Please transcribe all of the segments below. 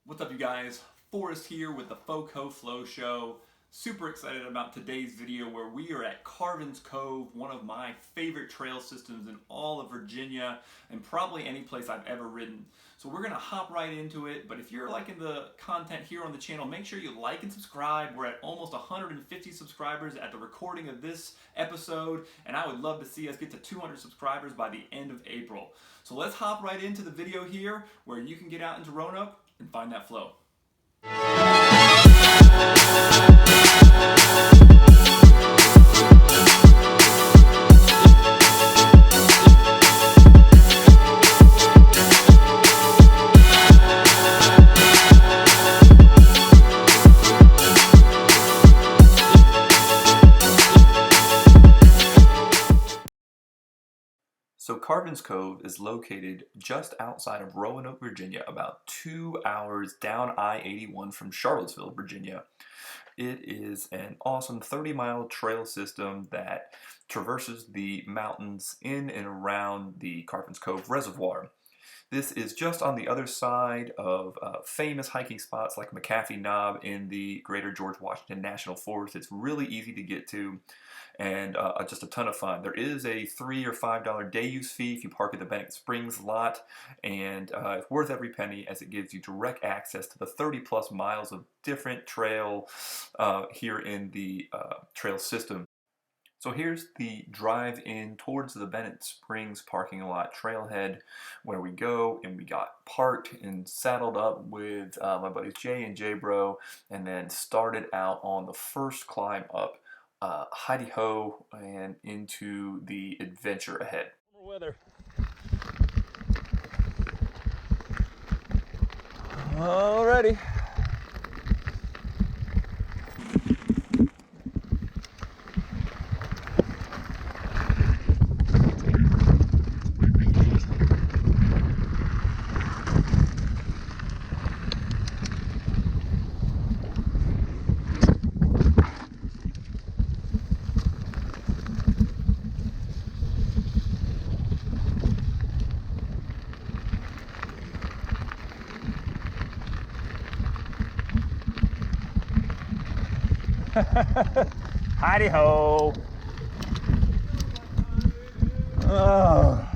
What's up, you guys? Forrest here with the FoCo Flow Show. Super excited about today's video where we are at Carvins Cove, one of my favorite trail systems in all of Virginia and probably any place I've ever ridden. So we're gonna hop right into it, but if you're liking the content here on the channel, make sure you like and subscribe. We're at almost 150 subscribers at the recording of this episode, and I would love to see us get to 200 subscribers by the end of April. So let's hop right into the video here where you can get out into Roanoke and find that flow. So Carvins Cove is located just outside of Roanoke, Virginia, about 2 hours down I-81 from Charlottesville, Virginia. It is an awesome 30-mile trail system that traverses the mountains in and around the Carvins Cove Reservoir. This is just on the other side of famous hiking spots like McAfee Knob in the Greater George Washington National Forest. It's really easy to get to and just a ton of fun. There is a $3 or $5 day use fee if you park at the Bennett Springs lot, and it's worth every penny as it gives you direct access to the 30+ miles of different trail here in the trail system. So here's the drive in towards the Bennett Springs parking lot trailhead where we go, and we got parked and saddled up with my buddies Jay and Jay Bro, and then started out on the first climb up Heidi Ho and into the adventure ahead. Weather. Alrighty. Heidi ho! Oh.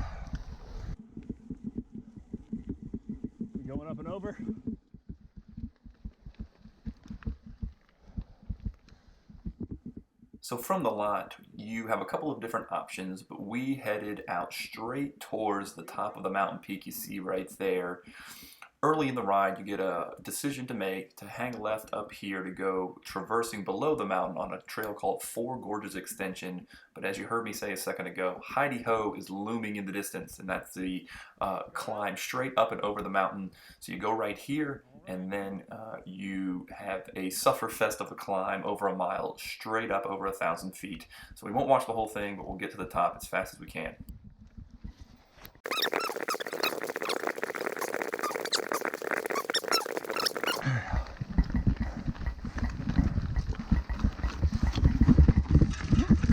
Going up and over. So from the lot, you have a couple of different options, but we headed out straight towards the top of the mountain peak you see right there. Early in the ride, you get a decision to make to hang left up here to go traversing below the mountain on a trail called Four Gorges Extension. But as you heard me say a second ago, Heidi Ho is looming in the distance, and that's the climb straight up and over the mountain. So you go right here, and then you have a sufferfest of a climb over a mile, straight up over 1,000 feet. So we won't watch the whole thing, but we'll get to the top as fast as we can.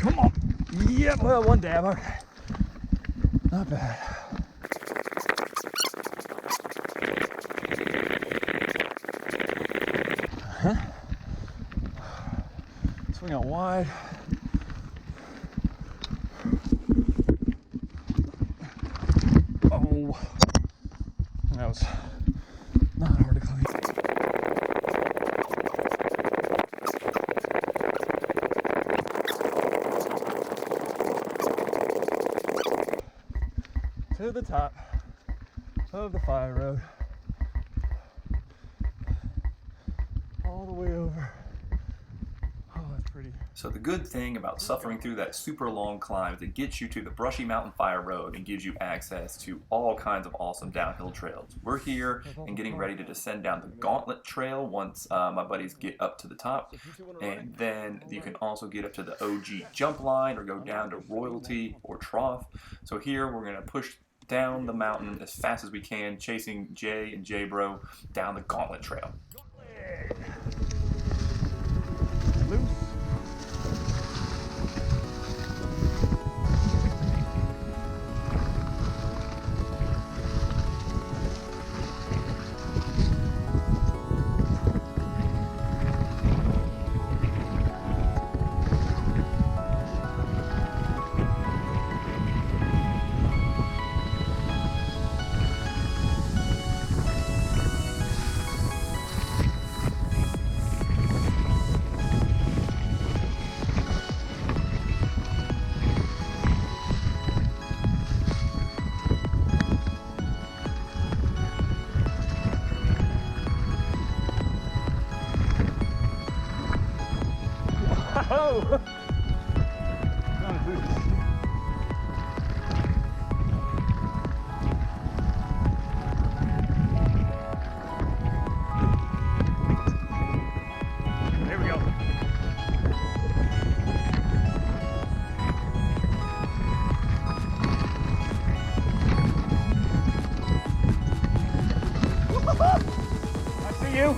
Come on. Yep, well, one dab, okay. Not bad. Swing out wide. Oh, that was not hard to clean. To the top of the fire road, all the way over. Oh, that's pretty. So the good thing about suffering through that super long climb is it gets you to the Brushy Mountain Fire Road and gives you access to all kinds of awesome downhill trails. We're here and getting ready to descend down the Gauntlet trail once my buddies get up to the top, and then you can also get up to the OG jump line or go down to Royalty or Trough. So here we're going to push down the mountain as fast as we can, chasing Jay and Jay Bro down the Gauntlet trail. Loose. Oh! There we go. I see you.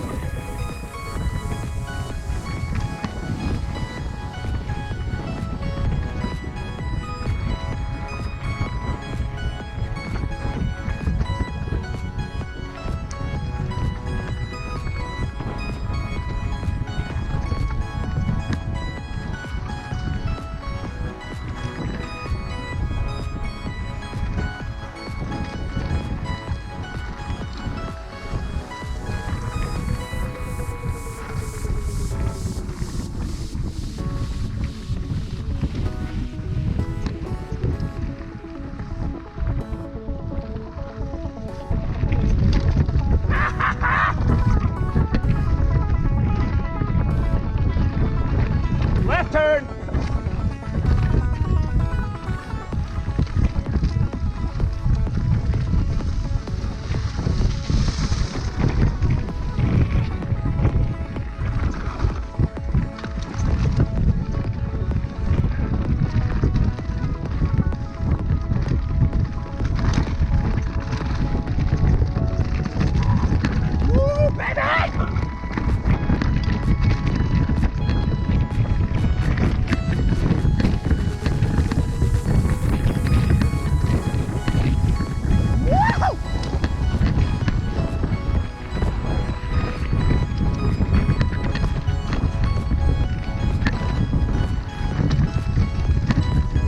Left turn. Woo, baby!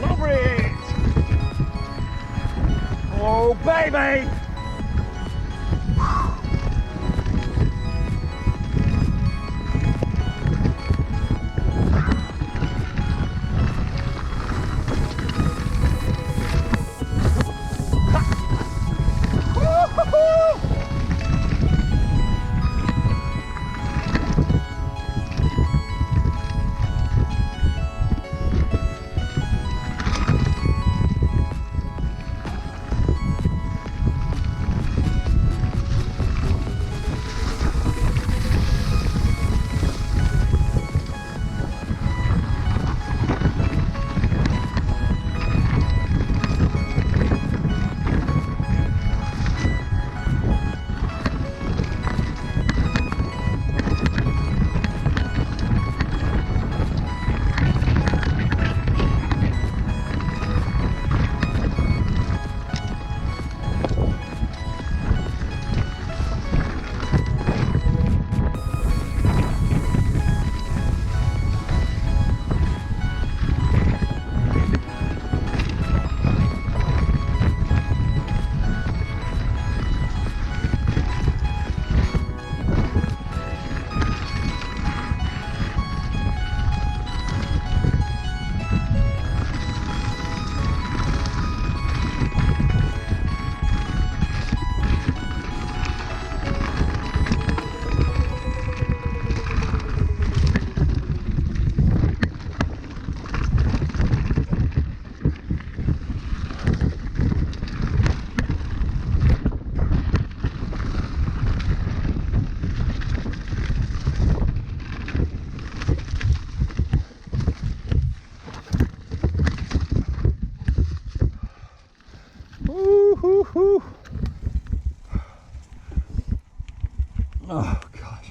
Love it! Oh, baby! Woo-hoo-hoo. Oh, gosh.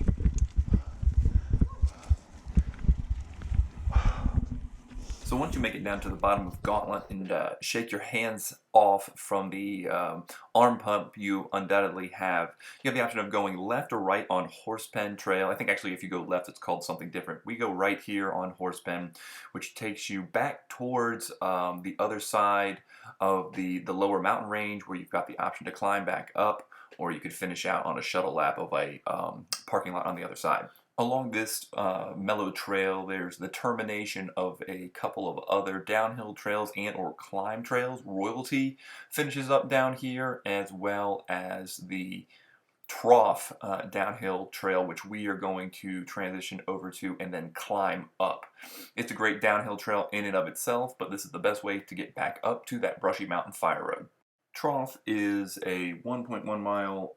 So once you make it down to the bottom of Gauntlet and shake your hands off from the arm pump you undoubtedly have, you have the option of going left or right on Horsepen Trail. I think actually if you go left it's called something different. We go right here on Horsepen, which takes you back towards the other side of the lower mountain range, where you've got the option to climb back up, or you could finish out on a shuttle lap of a parking lot on the other side. Along this mellow trail, there's the termination of a couple of other downhill trails and or climb trails. Royalty finishes up down here, as well as the trough downhill trail, which we are going to transition over to and then climb up. It's a great downhill trail in and of itself, but this is the best way to get back up to that brushy mountain fire road. Trough is a 1.1 mile,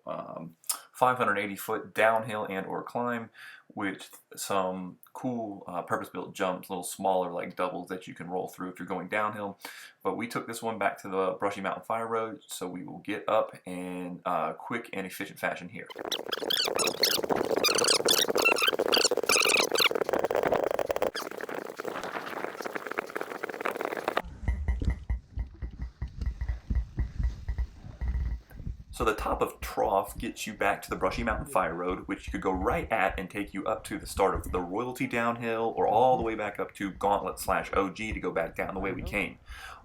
580 foot downhill and or climb with some cool purpose-built jumps, a little smaller like doubles that you can roll through if you're going downhill. But we took this one back to the Brushy Mountain Fire Road, so we will get up in quick and efficient fashion here. So the top of Trough gets you back to the Brushy Mountain Fire Road, which you could go right at and take you up to the start of the Royalty downhill, or all the way back up to Gauntlet/OG to go back down the way we came.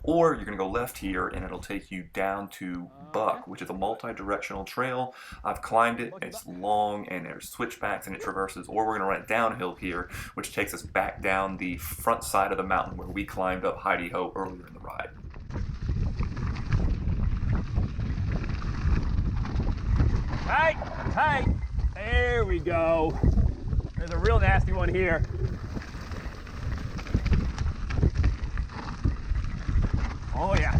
Or you're going to go left here and it'll take you down to Buck, which is a multi-directional trail. I've climbed it, it's long and there's switchbacks and it traverses. Or we're going to run it downhill here, which takes us back down the front side of the mountain where we climbed up Heidi Ho earlier in the ride. Tight, tight. There we go. There's a real nasty one here. Oh yeah,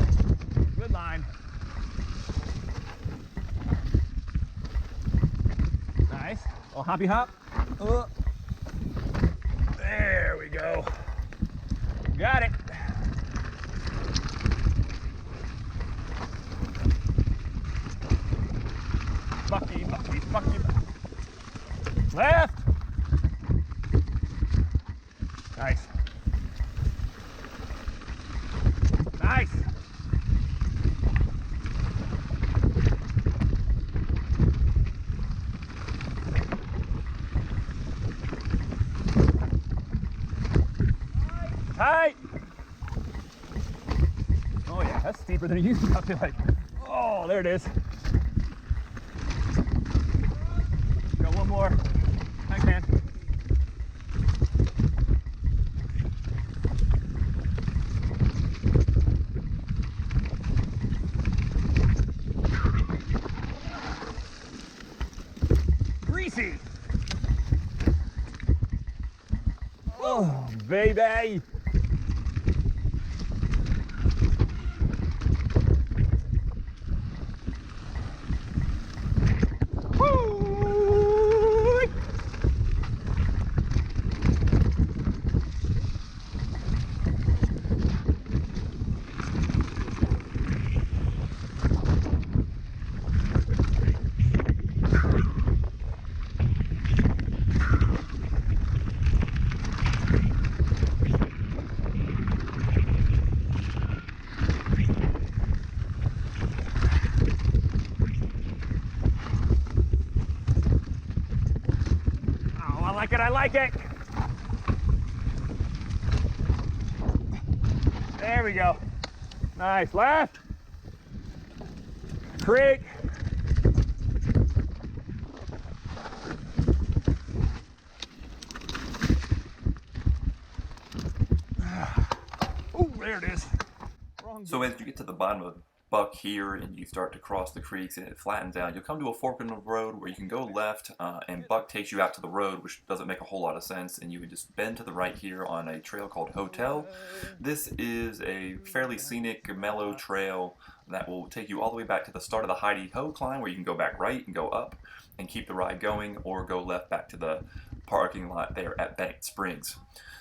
good line. Nice. Oh, hoppy hop. There we go. Got it. Bucky, Bucky, Bucky. Left. Nice. Nice. Tight. Oh yeah, that's steeper than it used to. I feel like. Oh, there it is. Got one more. Thanks, man. Greasy. Oh, baby. I like it. There we go. Nice. Left. Creek. Oh, there it is. So as you get to the bottom of Buck here and you start to cross the creeks and it flattens out, you'll come to a fork in the road where you can go left and Buck takes you out to the road, which doesn't make a whole lot of sense, and you would just bend to the right here on a trail called Hotel. This is a fairly scenic, mellow trail that will take you all the way back to the start of the Heidi Ho climb, where you can go back right and go up and keep the ride going, or go left back to the parking lot there at Bennett Springs.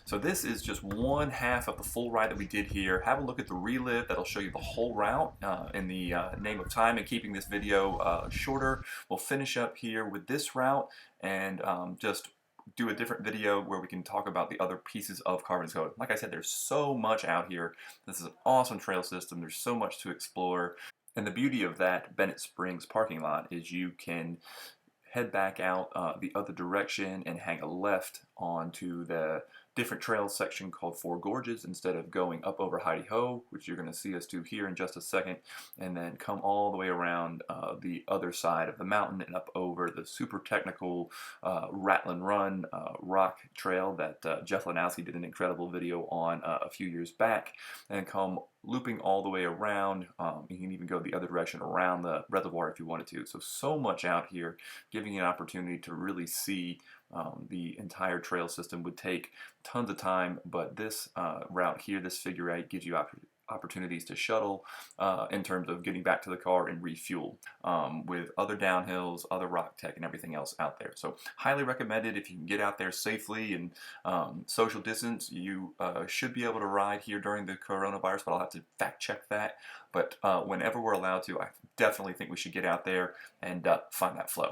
So this is just one half of the full ride that we did here. Have a look at the relive. That'll show you the whole route in the name of time and keeping this video shorter. We'll finish up here with this route and just do a different video where we can talk about the other pieces of Carvins Cove. Like I said, there's so much out here. This is an awesome trail system. There's so much to explore. And the beauty of that Bennett Springs parking lot is you can head back out the other direction and hang a left onto the different trails section called Four Gorges instead of going up over Heidi Ho, which you're going to see us do here in just a second, and then come all the way around the other side of the mountain and up over the super technical Ratlin Run rock trail that Jeff Lanowski did an incredible video on a few years back, and come looping all the way around. You can even go the other direction around the reservoir if you wanted to. So much out here, giving you an opportunity to really see the entire trail system. Would take tons of time, but this route here, this figure eight, gives you opportunities to shuttle in terms of getting back to the car and refuel with other downhills, other rock tech, and everything else out there. So highly recommended. If you can get out there safely and social distance, you should be able to ride here during the coronavirus, but I'll have to fact check that. But whenever we're allowed to, I definitely think we should get out there and find that flow.